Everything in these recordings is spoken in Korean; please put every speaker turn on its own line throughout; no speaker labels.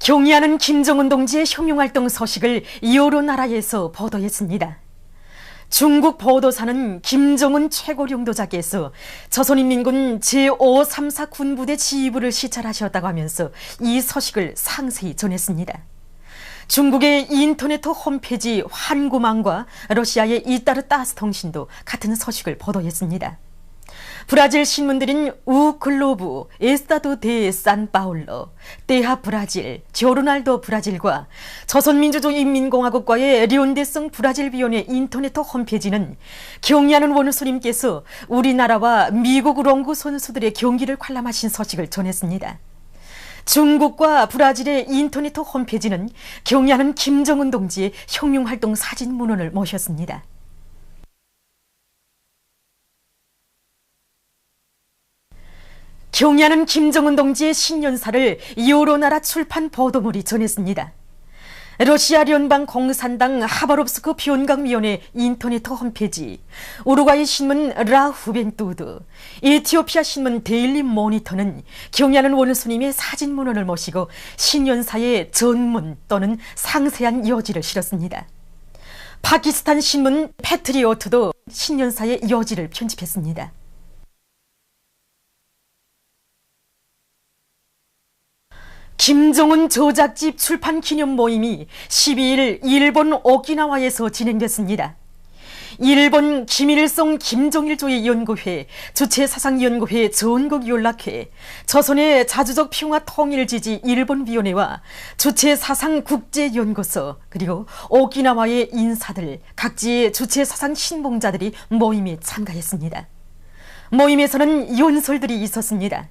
경의하는 김정은 동지의 혁명활동 소식을 여러 나라에서 보도했습니다. 중국 보도사는 김정은 최고령도자께서 조선인민군 제534 군부대 지휘부를 시찰하셨다고 하면서 이 소식을 상세히 전했습니다. 중국의 인터넷 홈페이지 환구망과 러시아의 이따르따스 통신도 같은 소식을 보도했습니다. 브라질 신문들인 우 글로브, 에스타도 데 산파울로, 데하 브라질, 조르날도 브라질과 조선민주주의인민공화국과의 리온데성 브라질비온의 인터넷 홈페이지는 경의하는 원수님께서 우리나라와 미국 롱구 선수들의 경기를 관람하신 소식을 전했습니다. 중국과 브라질의 인터넷 홈페이지는 경의하는 김정은 동지의 혁명활동 사진 문헌을 모셨습니다. 경의하는 김정은 동지의 신년사를 여러 나라 출판 보도물이 전했습니다. 러시아 연방 공산당 하바롭스크 변강위원회 인터넷 홈페이지, 우루과이 신문 라 후벤투드, 에티오피아 신문 데일리 모니터는 경의하는 원수님의 사진 문헌을 모시고 신년사의 전문 또는 상세한 여지를 실었습니다. 파키스탄 신문 패트리오트도 신년사의 여지를 편집했습니다. 김정은 저작집 출판 기념 모임이 12일 일본 오키나와에서 진행됐습니다. 일본 김일성 김정일조의 연구회, 주체사상연구회 전국연락회, 조선의 자주적 평화 통일지지 일본위원회와 주체사상국제연구소, 그리고 오키나와의 인사들, 각지의 주체사상 신봉자들이 모임에 참가했습니다. 모임에서는 연설들이 있었습니다.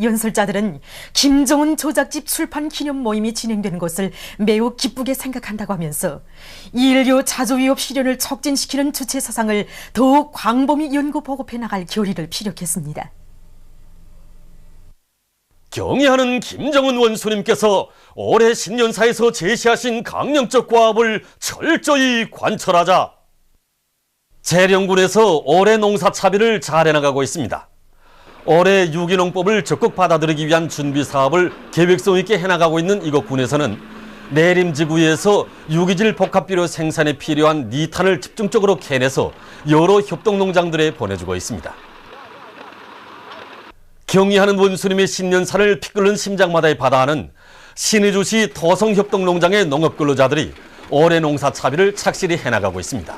연설자들은 김정은 조작집 출판 기념 모임이 진행되는 것을 매우 기쁘게 생각한다고 하면서 인류 자주위협 실현을 촉진시키는 주체 사상을 더욱 광범위 연구 보급해 나갈 결의를 피력했습니다.
경의하는 김정은 원수님께서 올해 신년사에서 제시하신 강령적 과업을 철저히 관철하자. 재령군에서 올해 농사 차비를 잘 해나가고 있습니다. 올해 유기농법을 적극 받아들이기 위한 준비 사업을 계획성 있게 해나가고 있는 이곳 군에서는 내림지구에서 유기질 복합비료 생산에 필요한 니탄을 집중적으로 캐내서 여러 협동농장들에 보내주고 있습니다. 경의하는 원수님의 신년사를 피 끓는 심장마다에 받아하는 신의주시 토성협동농장의 농업근로자들이 올해 농사 차비를 착실히 해나가고 있습니다.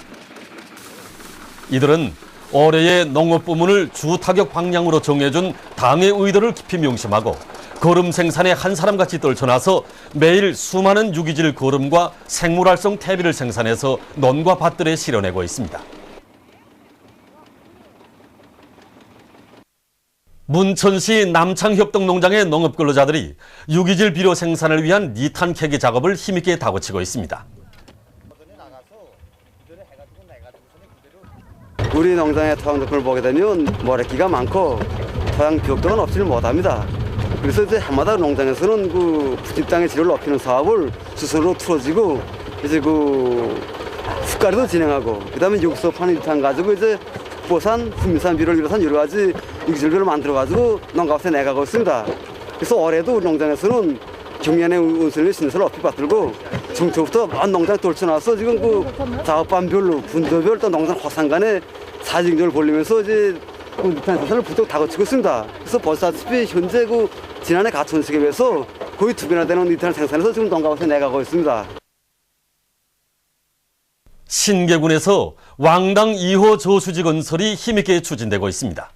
이들은 올해의 농업 부문을 주 타격 방향으로 정해준 당의 의도를 깊이 명심하고 거름 생산에 한 사람같이 떨쳐나서 매일 수많은 유기질 거름과 생물활성 퇴비를 생산해서 논과 밭들에 실어내고 있습니다. 문천시 남창협동농장의 농업근로자들이 유기질 비료 생산을 위한 니탄 캐기 작업을 힘있게 다그치고 있습니다.
우리 농장의 토양 조건을 보게 되면 모래기가 많고 토양 비옥도가 높지를 못합니다. 그래서 이제 해마다 농장에서는 그 부집 땅의 질을 높이는 사업을 스스로 틀어지고 이제 그 습가리도 진행하고 그다음에 육소 파는 유탄 가지고 이제 보산, 훈미산 비료를 비롯한 여러 가지 유기질비를 만들어 가지고 농가에 내가고 있습니다. 그래서 올해도 우리 농장에서는 경연의 원수님의 신선을 높이 받들고 중초부터 먼 농장에 떨쳐나서 지금 그 작업반별로 분도별 또 농장 화산간에 사진경을 벌리면서 이제 그 유탄 생산을 부쩍 다그치고 있습니다. 그래서 보시다시피 현재 그 지난해 가천식에 비해서 거의 2배나 되는 유탄을 생산해서 지금 농가에 내가고 있습니다.
신계군에서 왕당 2호 저수지 건설이 힘있게 추진되고 있습니다.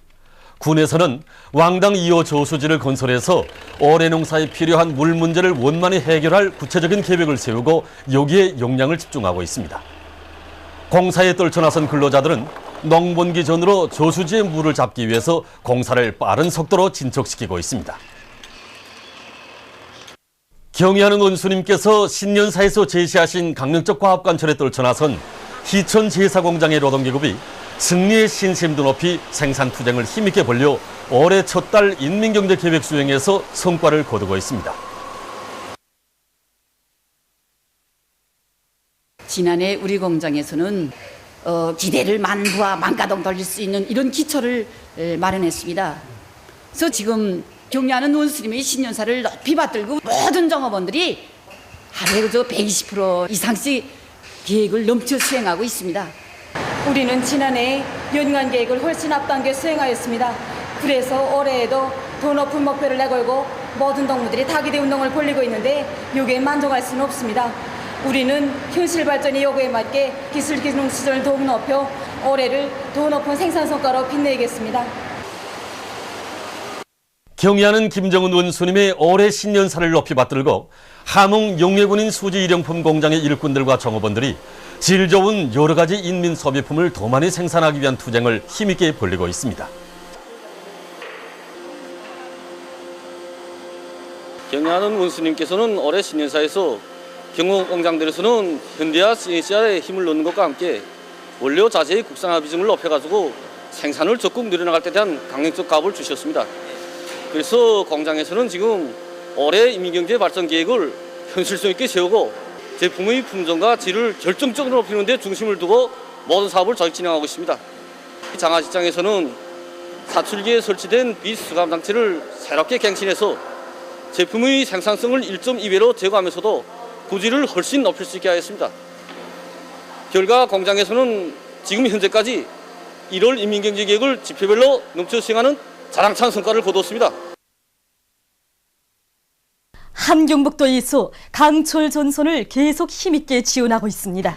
군에서는 왕당 2호 저수지를 건설해서 올해 농사에 필요한 물 문제를 원만히 해결할 구체적인 계획을 세우고 여기에 역량을 집중하고 있습니다. 공사에 떨쳐나선 근로자들은 농번기 전으로 저수지의 물을 잡기 위해서 공사를 빠른 속도로 진척시키고 있습니다. 경의하는 원수님께서 신년사에서 제시하신 강령적 과업관철에 떨쳐나선 희천 제사공장의 노동계급이 승리의 신심도 높이 생산투쟁을 힘있게 벌려 올해 첫 달 인민경제계획 수행에서 성과를 거두고 있습니다.
지난해 우리 공장에서는 기대를 만부와 만가동 돌릴 수 있는 이런 기초를 마련했습니다. 그래서 지금 경리하는 원수님의 신년사를 높이 받들고 모든 종업원들이 하루에 그저 120% 이상씩 계획을 넘쳐 수행하고 있습니다.
우리는 지난해 연간 계획을 훨씬 앞당겨 수행하였습니다. 그래서 올해에도 더 높은 목표를 내걸고 모든 동무들이 타기대 운동을 벌이고 있는데 여기에 만족할 수는 없습니다. 우리는 현실 발전의 요구에 맞게 기술 기능 수준을 더욱 높여 올해를 더 높은 생산 성과로 빛내겠습니다.
경의하는 김정은 원수님의 올해 신년사를 높이 받들고 함흥 용해군인 수지 일용품 공장의 일꾼들과 종업원들이 질 좋은 여러 가지 인민 소비품을 더 많이 생산하기 위한 투쟁을 힘있게 벌이고 있습니다.
경의하는 원수님께서는 올해 신년사에서 경호 공장들에서는 현대화 CNCR에 힘을 넣는 것과 함께 원료 자재의 국산화 비중을 높여가지고 생산을 적극 늘려나갈 때 대한 강력적 가업을 주셨습니다. 그래서 공장에서는 지금 올해 인민경제 발전 계획을 현실성 있게 세우고 제품의 품종과 질을 결정적으로 높이는 데 중심을 두고 모든 사업을 조직 진행하고 있습니다. 장화시장에서는 사출기에 설치된 비수감 장치를 새롭게 갱신해서 제품의 생산성을 1.2배로 제고하면서도 구질을 훨씬 높일 수 있게 하였습니다. 결과 공장에서는 지금 현재까지 1월 인민경제계획을 지표별로 넘쳐 수행하는 자랑찬 성과를 거두었습니다.
함경북도에서 강철 전선을 계속 힘있게 지원하고 있습니다.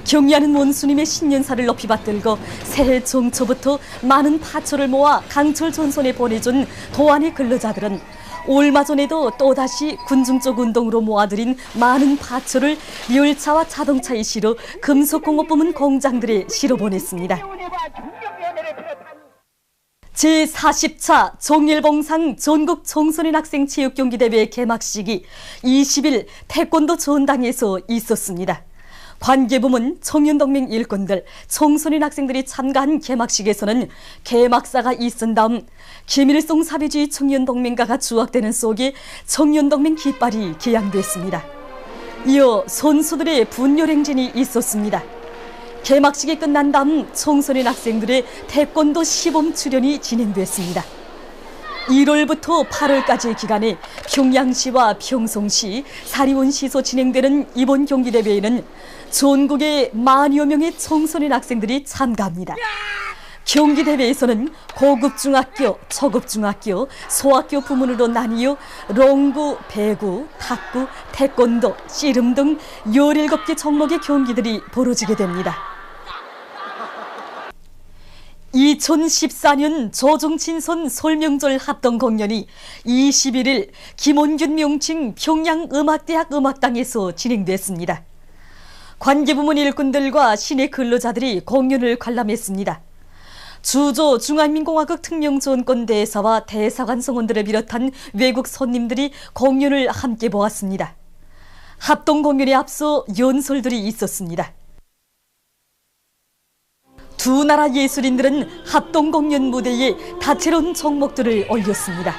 경의하는 원수님의 신년사를 높이 받들고 새해 정초부터 많은 파초를 모아 강철 전선에 보내준 도안의 근로자들은 얼마 전에도 또다시 군중 쪽 운동으로 모아들인 많은 파초를 열차와 자동차에 실어 금속공업부문 공장들에 실어보냈습니다. 제40차 종일봉상 전국 청소년 학생 체육경기대회 개막식이 20일 태권도 전당에서 있었습니다. 관계부문, 청년동맹 일꾼들, 청소년 학생들이 참가한 개막식에서는 개막사가 있은 다음 김일성 사회주의 청년동맹가가 주악되는 속에 청년동맹 깃발이 개양됐습니다. 이어 선수들의 분열행진이 있었습니다. 개막식이 끝난 다음 청소년 학생들의 태권도 시범 출연이 진행됐습니다. 1월부터 8월까지의 기간에 평양시와 평송시, 사리온시에서 진행되는 이번 경기대회에는 전국의 만여 명의 청소년 학생들이 참가합니다. 경기대회에서는 고급중학교, 초급중학교, 소학교 부문으로 나뉘어 롱구, 배구, 탁구, 태권도, 씨름 등 17개 종목의 경기들이 벌어지게 됩니다. 2014년 조중친선 설명절 합동 공연이 21일 김원균 명칭 평양음악대학 음악당에서 진행됐습니다. 관계부문 일꾼들과 시내 근로자들이 공연을 관람했습니다. 주조 중화민공화국 특명전권대사와 대사관 성원들을 비롯한 외국 손님들이 공연을 함께 보았습니다. 합동 공연에 앞서 연설들이 있었습니다. 두 나라 예술인들은 합동 공연 무대에 다채로운 종목들을 올렸습니다.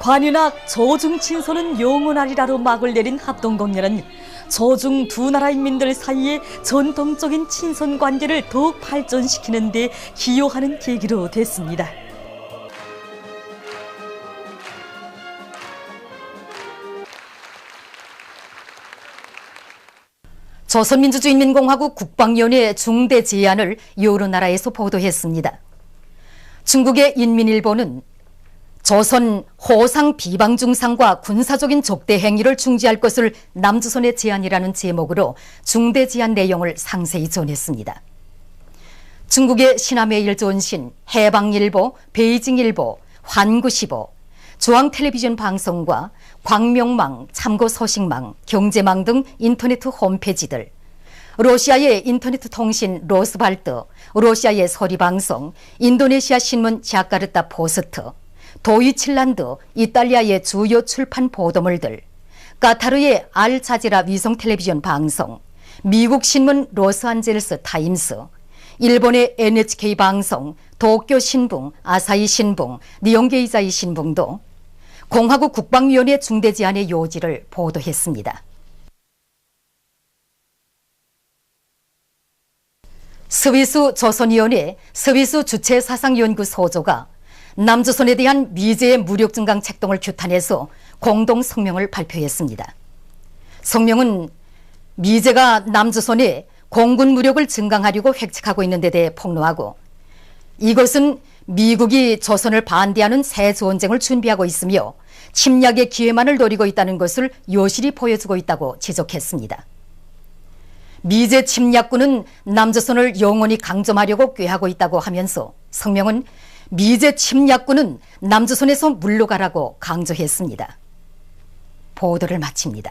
관윤악 조중친선은 영원하리라로 막을 내린 합동 공연은 조중 두 나라 인민들 사이의 전통적인 친선 관계를 더욱 발전시키는 데 기여하는 계기로 됐습니다. 조선민주주의인민공화국 국방위원회 중대 제안을 여러 나라에서 보도했습니다. 중국의 인민일보는 조선 호상 비방 중상과 군사적인 적대 행위를 중지할 것을 남조선의 제안이라는 제목으로 중대 제안 내용을 상세히 전했습니다. 중국의 신화매일전신, 해방일보, 베이징일보, 환구시보, 중앙텔레비전 방송과 광명망, 참고소식망, 경제망 등 인터넷 홈페이지들, 러시아의 인터넷 통신 로스발트, 러시아의 서리방송, 인도네시아 신문 자카르타 포스트, 도이칠란드, 이탈리아의 주요 출판 보도물들, 카타르의 알자지라 위성 텔레비전 방송, 미국 신문 로스안젤레스 타임스, 일본의 NHK 방송, 도쿄 신붕, 아사히 신붕, 니온게이자이 신붕도 공화국 국방위원회 중대 제안의 요지를 보도했습니다. 스위스 조선위원회 스위스 주체사상연구소조가
남조선에 대한 미제의 무력 증강 책동을 규탄해서 공동 성명을 발표했습니다. 성명은 미제가 남조선에 공군 무력을 증강하려고 획책하고 있는 데 대해 폭로하고, 이것은 미국이 조선을 반대하는 새 전쟁을 준비하고 있으며 침략의 기회만을 노리고 있다는 것을 여실히 보여주고 있다고 지적했습니다. 미제 침략군은 남조선을 영원히 강점하려고 꾀하고 있다고 하면서 성명은 미제 침략군은 남조선에서 물러가라고 강조했습니다. 보도를 마칩니다.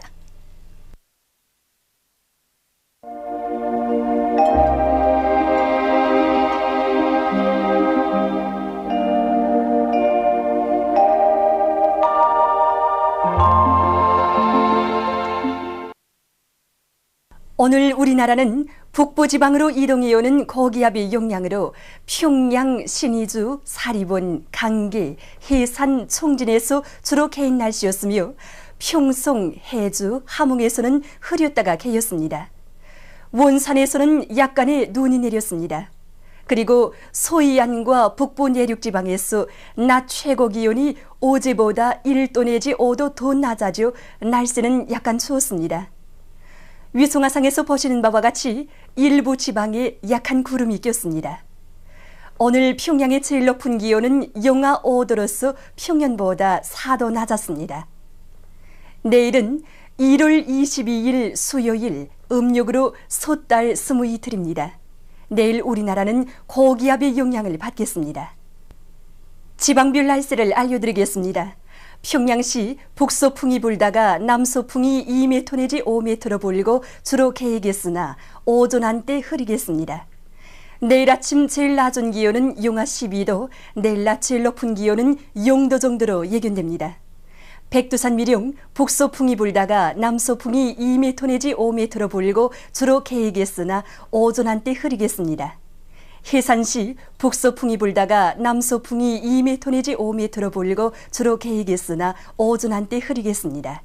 오늘 우리나라는 북부지방으로 이동해오는 고기압의 영향으로 평양, 신의주, 사리본, 강계, 해산, 총진에서 주로 개인 날씨였으며 평송, 해주, 함흥에서는 흐렸다가 개였습니다. 원산에서는 약간의 눈이 내렸습니다. 그리고 소이안과 북부 내륙지방에서 낮 최고 기온이 어제보다 1도 내지 5도 더 낮아져 날씨는 약간 추웠습니다. 위성화상에서 보시는 바와 같이 일부 지방에 약한 구름이 꼈습니다. 오늘 평양의 제일 높은 기온은 영하 5도로서 평년보다 4도 낮았습니다. 내일은 1월 22일 수요일 음력으로 솥달 20이틀입니다. 내일 우리나라는 고기압의 영향을 받겠습니다. 지방별 날씨를 알려드리겠습니다. 평양시 북서풍이 불다가 남서풍이 2m 내지 5m로 불고 주로 개이겠으나 오전 한때 흐리겠습니다. 내일 아침 제일 낮은 기온은 영하 12도, 내일 낮 제일 높은 기온은 0도 정도로 예견됩니다. 백두산 미령 북서풍이 불다가 남서풍이 2m 내지 5m로 불고 주로 개이겠으나 오전 한때 흐리겠습니다. 해산시 북서풍이 불다가 남서풍이 2m 내지 5m로 불고 주로 개이겠으나 오전 한때 흐리겠습니다.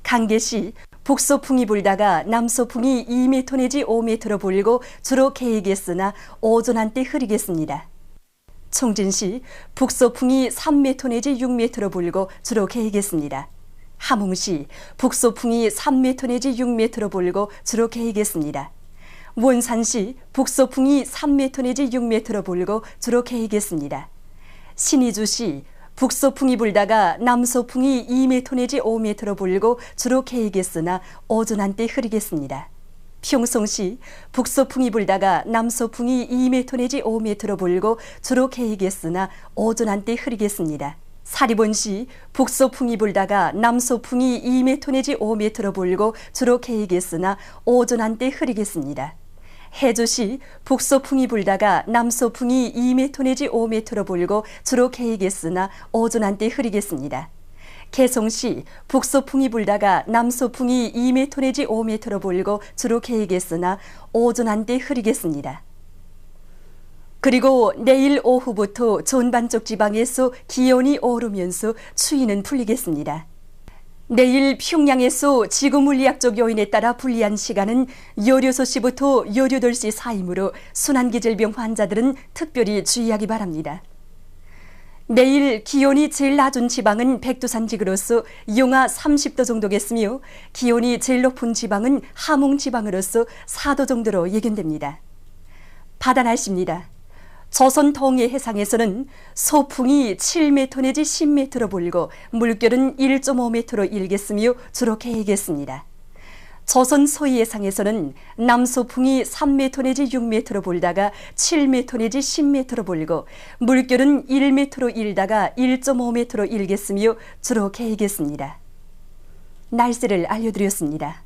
강계시 북서풍이 불다가 남서풍이 2m 내지 5m로 불고 주로 개이겠으나 오전 한때 흐리겠습니다. 총진시 북서풍이 3m 내지 6m로 불고 주로 개이겠습니다. 함흥시 북서풍이 3m 내지 6m로 불고 주로 개이겠습니다. 원산시 북서풍이 3m 내지 6m로 불고 주로 개이겠습니다. 신의주시 북서풍이 불다가 남서풍이 2m 내지 5m로 불고 주로 개이겠으나 오전 한때 흐리겠습니다. 평송시 북서풍이 불다가 남서풍이 2m 내지 5m로 불고 주로 개이겠으나 오전 한때 흐리겠습니다. 사리본시 북서풍이 불다가 남서풍이 2m 내지 5m로 불고 주로 개이겠으나 오전 한때 흐리겠습니다. 해주시 북서풍이 불다가 남서풍이 2m 내지 5m로 불고 주로 개이겠으나 오전 한때 흐리겠습니다. 개성시 북서풍이 불다가 남서풍이 2m 내지 5m로 불고 주로 개이겠으나 오전 한때 흐리겠습니다. 그리고 내일 오후부터 전반적 지방에서 기온이 오르면서 추위는 풀리겠습니다. 내일 평양에서 지구물리학적 요인에 따라 불리한 시간은 16시부터 18시 사이므로 순환기질병 환자들은 특별히 주의하기 바랍니다. 내일 기온이 제일 낮은 지방은 백두산 지구로서 영하 30도 정도겠으며 기온이 제일 높은 지방은 함흥 지방으로서 4도 정도로 예견됩니다. 바다 날씨입니다. 조선 동해 해상에서는 소풍이 7m 내지 10m로 불고 물결은 1.5m로 일겠으며 주로 개이겠습니다. 조선 서해 해상에서는 남소풍이 3m 내지 6m로 불다가 7m 내지 10m로 불고 물결은 1m로 일다가 1.5m로 일겠으며 주로 개이겠습니다. 날씨를 알려드렸습니다.